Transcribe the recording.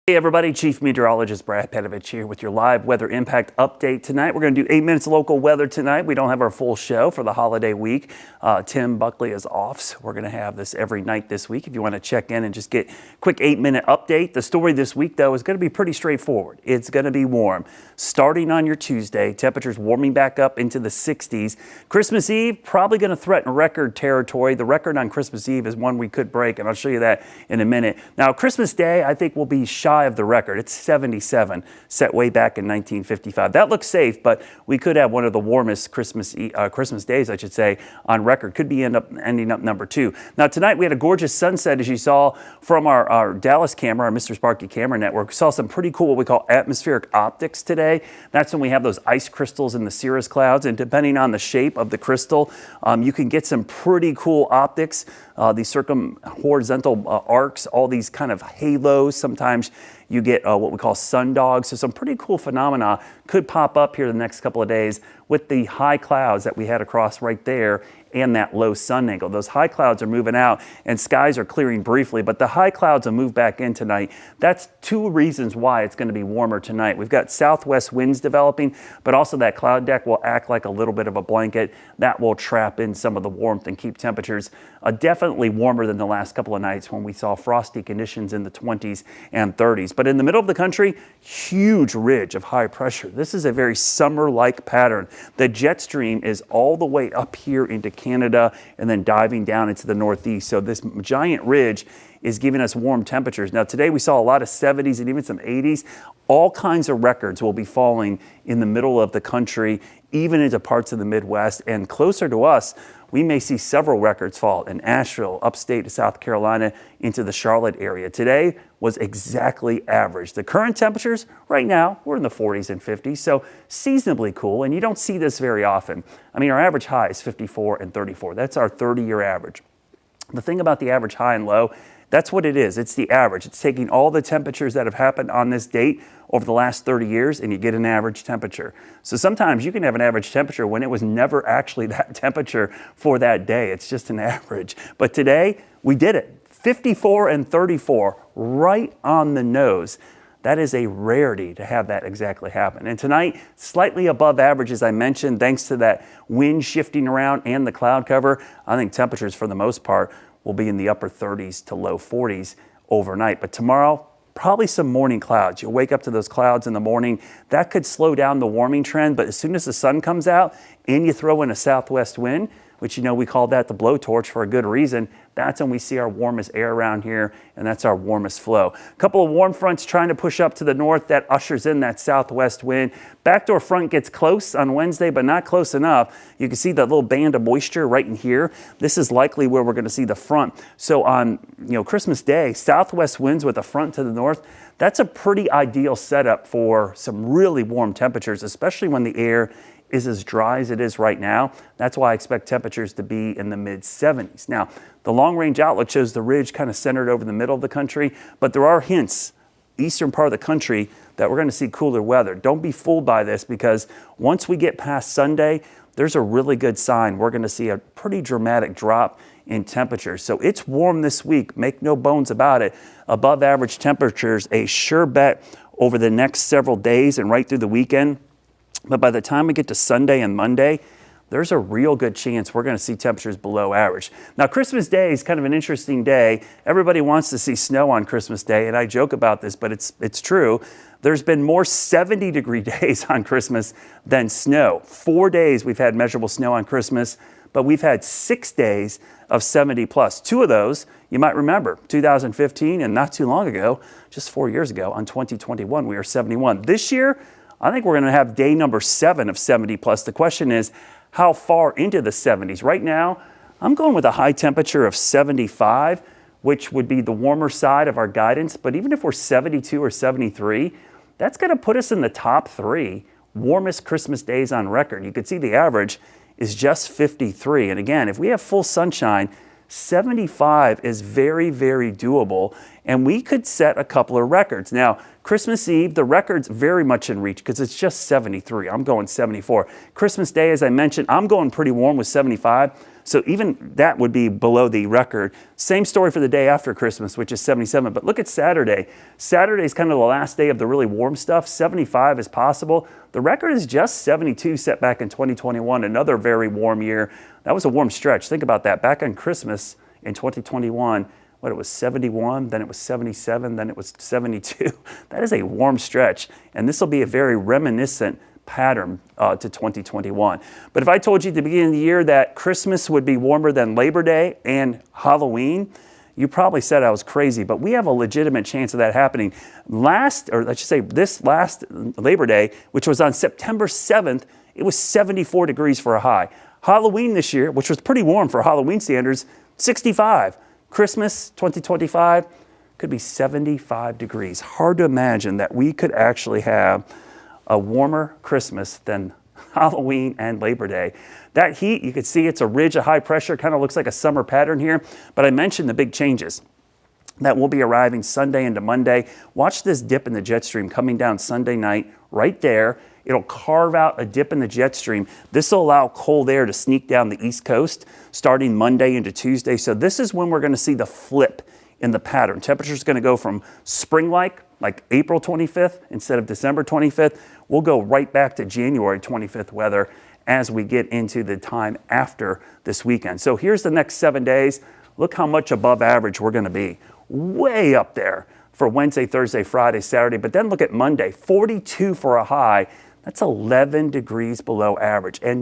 Hey everybody, Chief Meteorologist Brad Petovich here with your live weather impact update tonight. We're going to do 8 minutes local weather tonight. We don't have our full show for the holiday week. Tim Buckley is off, so we're going to have this every night this week. If you want to check in and just get a quick 8-minute update. The story this week, though, is going to be pretty straightforward. It's going to be warm. Starting on your Tuesday, temperatures warming back up into the 60s. Christmas Eve, probably going to threaten record territory. The record on Christmas Eve is one we could break, and I'll show you that in a minute. Now, Christmas Day, I think, will be shy of the record. It's 77, set way back in 1955. That looks safe, but we could have one of the warmest Christmas days, I should say, on record. Could be ending up number 2. Now tonight we had a gorgeous sunset, as you saw from our Dallas camera, our Mr. Sparky camera network. We saw some pretty cool what we call atmospheric optics today. That's when we have those ice crystals in the cirrus clouds, and depending on the shape of the crystal, you can get some pretty cool optics. These horizontal arcs, all these kind of halos. Sometimes you get what we call sundogs. So some pretty cool phenomena could pop up here the next couple of days with the high clouds that we had across right there and that low sun angle. Those high clouds are moving out and skies are clearing briefly, but the high clouds will move back in tonight. That's 2 reasons why it's going to be warmer tonight. We've got southwest winds developing, but also that cloud deck will act like a little bit of a blanket. That will trap in some of the warmth and keep temperatures definitely warmer than the last couple of nights when we saw frosty conditions in the 20s and 30s. But in the middle of the country, huge ridge of high pressure. This is a very summer-like pattern. The jet stream is all the way up here into Canada and then diving down into the northeast. So this giant ridge is giving us warm temperatures. Now today we saw a lot of 70s and even some 80s. All kinds of records will be falling in the middle of the country, even into parts of the Midwest, and closer to us, we may see several records fall in Asheville, upstate South Carolina, into the Charlotte area. Today was exactly average. The current temperatures right now, we're in the 40s and 50s, so seasonably cool, and you don't see this very often. I mean, our average high is 54 and 34. That's our 30-year average. The thing about the average high and low, that's what it is. It's the average. It's taking all the temperatures that have happened on this date over the last 30 years and you get an average temperature. So sometimes you can have an average temperature when it was never actually that temperature for that day. It's just an average. But today we did it. 54 and 34 right on the nose. That is a rarity to have that exactly happen. And tonight, slightly above average, as I mentioned, thanks to that wind shifting around and the cloud cover. I think temperatures for the most part will be in the upper 30s to low 40s overnight. But tomorrow, probably some morning clouds. You'll wake up to those clouds in the morning. That could slow down the warming trend, but as soon as the sun comes out and you throw in a southwest wind, which we call that the blowtorch for a good reason, that's when we see our warmest air around here, and that's our warmest flow. A couple of warm fronts trying to push up to the north. That ushers in that southwest wind. Backdoor front gets close on Wednesday, but not close enough. You can see that little band of moisture right in here. This is likely where we're going to see the front. So on Christmas Day, southwest winds with a front to the north, that's a pretty ideal setup for some really warm temperatures, especially when the air is as dry as it is right now. That's why I expect temperatures to be in the mid-70s. Now, the long-range outlook shows the ridge kind of centered over the middle of the country, but there are hints, eastern part of the country, that we're going to see cooler weather. Don't be fooled by this, because once we get past Sunday, there's a really good sign. We're going to see a pretty dramatic drop in temperatures. So it's warm this week, make no bones about it. Above average temperatures, a sure bet over the next several days and right through the weekend. But by the time we get to Sunday and Monday, there's a real good chance we're going to see temperatures below average. Now, Christmas Day is kind of an interesting day. Everybody wants to see snow on Christmas Day, and I joke about this, but it's true. There's been more 70-degree days on Christmas than snow. 4 days we've had measurable snow on Christmas, but we've had 6 days of 70 plus. 2 of those, you might remember, 2015 and not too long ago, just 4 years ago, on 2021, we were 71. This year, I think we're going to have day number 7 of 70 plus. The question is, how far into the 70s? Right now, I'm going with a high temperature of 75, which would be the warmer side of our guidance. But even if we're 72 or 73, that's going to put us in the top 3 warmest Christmas days on record. You can see the average is just 53. And again, if we have full sunshine, 75 is very, very doable, and we could set a couple of records. Now, Christmas Eve, the record's very much in reach because it's just 73. I'm going 74. Christmas Day, as I mentioned, I'm going pretty warm with 75. So even that would be below the record. Same story for the day after Christmas, which is 77. But look at Saturday. Saturday is kind of the last day of the really warm stuff. 75 is possible. The record is just 72 set back in 2021, another very warm year. That was a warm stretch. Think about that. Back on Christmas in 2021, it was 71, then it was 77, then it was 72. That is a warm stretch. And this will be a very reminiscent pattern to 2021. But if I told you at the beginning of the year that Christmas would be warmer than Labor Day and Halloween, you probably said I was crazy, but we have a legitimate chance of that happening. This last Labor Day, which was on September 7th, it was 74 degrees for a high. Halloween this year, which was pretty warm for Halloween standards, 65. Christmas 2025 could be 75 degrees. Hard to imagine that we could actually have a warmer Christmas than Halloween and Labor Day. That heat, you can see it's a ridge of high pressure, kind of looks like a summer pattern here, but I mentioned the big changes that will be arriving Sunday into Monday. Watch this dip in the jet stream coming down Sunday night right there. It'll carve out a dip in the jet stream. This will allow cold air to sneak down the East Coast starting Monday into Tuesday. So this is when we're going to see the flip in the pattern. Temperature is going to go from spring-like, like April 25th instead of December 25th. We'll go right back to January 25th weather as we get into the time after this weekend. So here's the next 7 days. Look how much above average we're going to be. Way up there for Wednesday, Thursday, Friday, Saturday. But then look at Monday, 42 for a high. That's 11 degrees below average. And